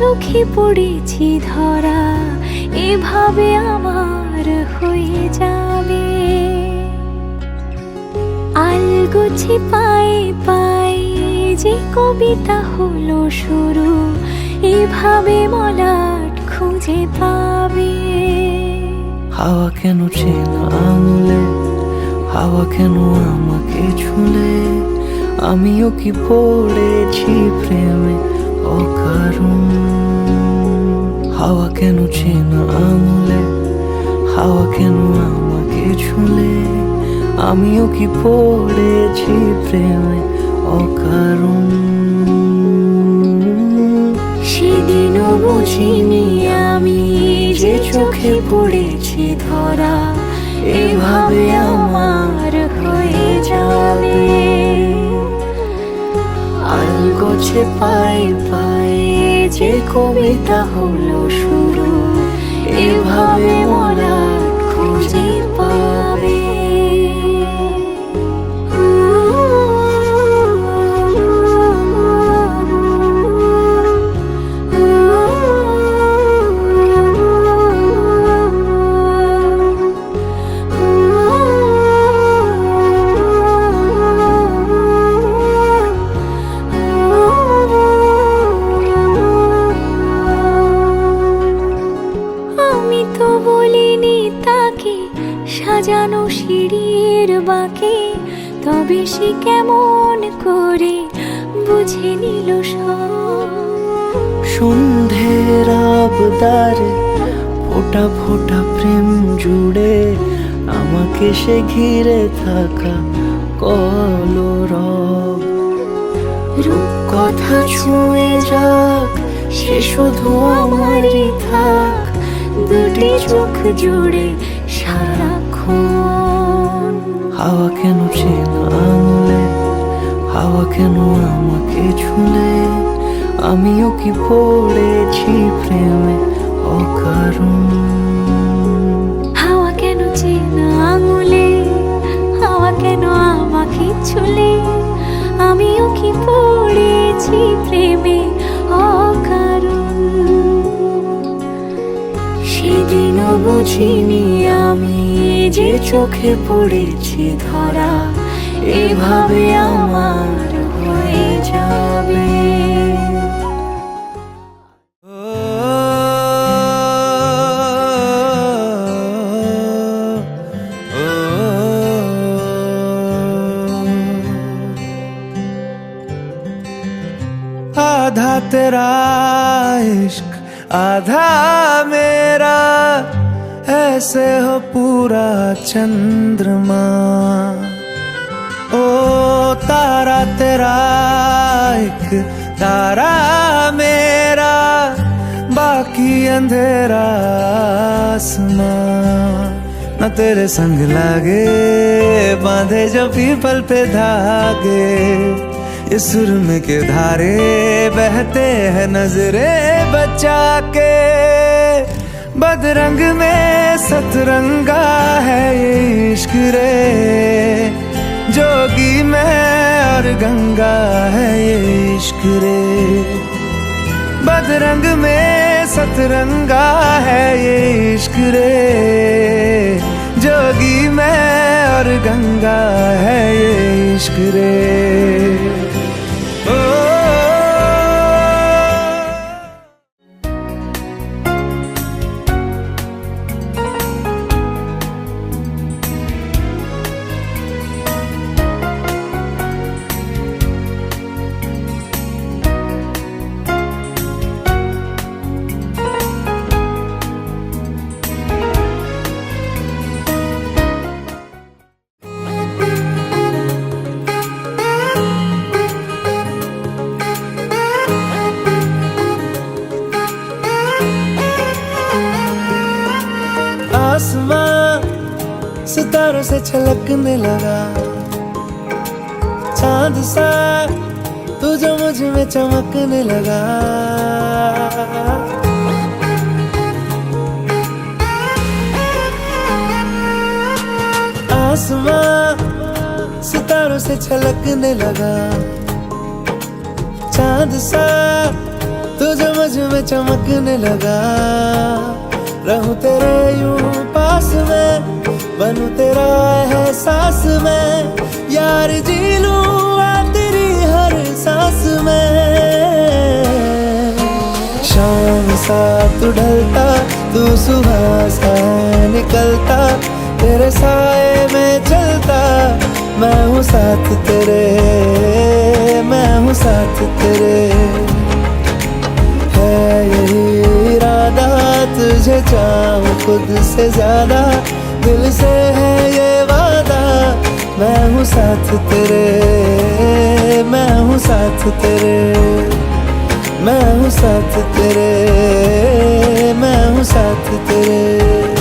চোখে পড়েছি ধরা, এভাবে আমার হয়ে যাবে। আলগোছে পায়ে পায়ে যে কবিতা হলো শুরু, এভাবে মলাট খুঁজে পাবে। হাওয়া কেন চেনা আঙুলে, হাওয়া কেন আমাকে ছুলে, আমিও কি পড়েছি প্রেমে অকারণ। হাওয়া কেন চেনা আঙুলে, হাওয়া কেন আমাকে ছুলে, আমিও কি পড়েছি প্রেমে অকারণ। সেদিনও বুঝিনি আমি যে চোখে পড়েছি ধরা, এভাবে আমার হয়ে যাবে। আলগোছে পায়ে পায়ে যে কবিতা হলো শুরু, এভাবে মলাট খুঁজে পাবে। আমি তো বলিনি তাকে সাজানো সিঁড়ির বাঁকে, তবে সে কেমন করে বুঝে নিল সব। সন্ধ্যের আবদারে ফোটা ফোটা প্রেম জুড়ে, আমাকে সে ঘিরে থাকা কলরব। রূপকথা ছুঁয়ে যাক, সে শুধু আমারই থাক, দুটি চোখ জুড়ে সারাক্ষণ। হাওয়া কেন চেনা আঙুলে, হাওয়া কেন আমাকে ছুলে, আমিও কি পড়েছি প্রেমে অকারণ। হাওয়া কেন চেনা আঙুলে, হাওয়া কেন আমাকে ছুলে, আমিও কি পড়েছি প্রেমে অকারণ। সেদিনও বুঝিনি আমি যে চোখে পড়েছি ধরা, এভাবে আমার হয়ে যাবে। आधा तेरा इश्क आधा मेरा, ऐसे हो पूरा चंद्रमा। ओ तारा तेरा एक तारा मेरा, बाकी अंधेरा आसमां। न तेरे संग लागे बांधे जो पीपल पे धागे, इस सुरम के धारे बहते हैं नजरे बचा के। बदरंग में सतरंगा है ये इश्क रे, जोगी में और गंगा है ये इश्क रे। बदरंग में सतरंगा है ये इश्क रे, जोगी में और गंगा है ये इश्क रे। आसमां सितारों से छलकने लगा, चांद सा तू जो मुझ में चमकने लगा। आसमां सितारों से छलकने लगा, चांद सा तू जो मुझ में मैं चमकने लगा, रहूं तेरे यूं पास में, बनूं तेरा एहसास में, यार जी लूं आ तेरी हर सांस में। शाम सा तू ढलता, तू सुबह सा निकलता, तेरे साए में चलता, मैं हूँ साथ तेरे, मैं हूँ साथ तेरे। है यही इरादा, तुझे चाहूं खुद से ज्यादा, दिल से है ये वादा, मैं हूँ साथ तेरे, मैं हूँ साथ तेरे, मैं हूँ साथ तेरे, मैं हूँ साथ तेरे।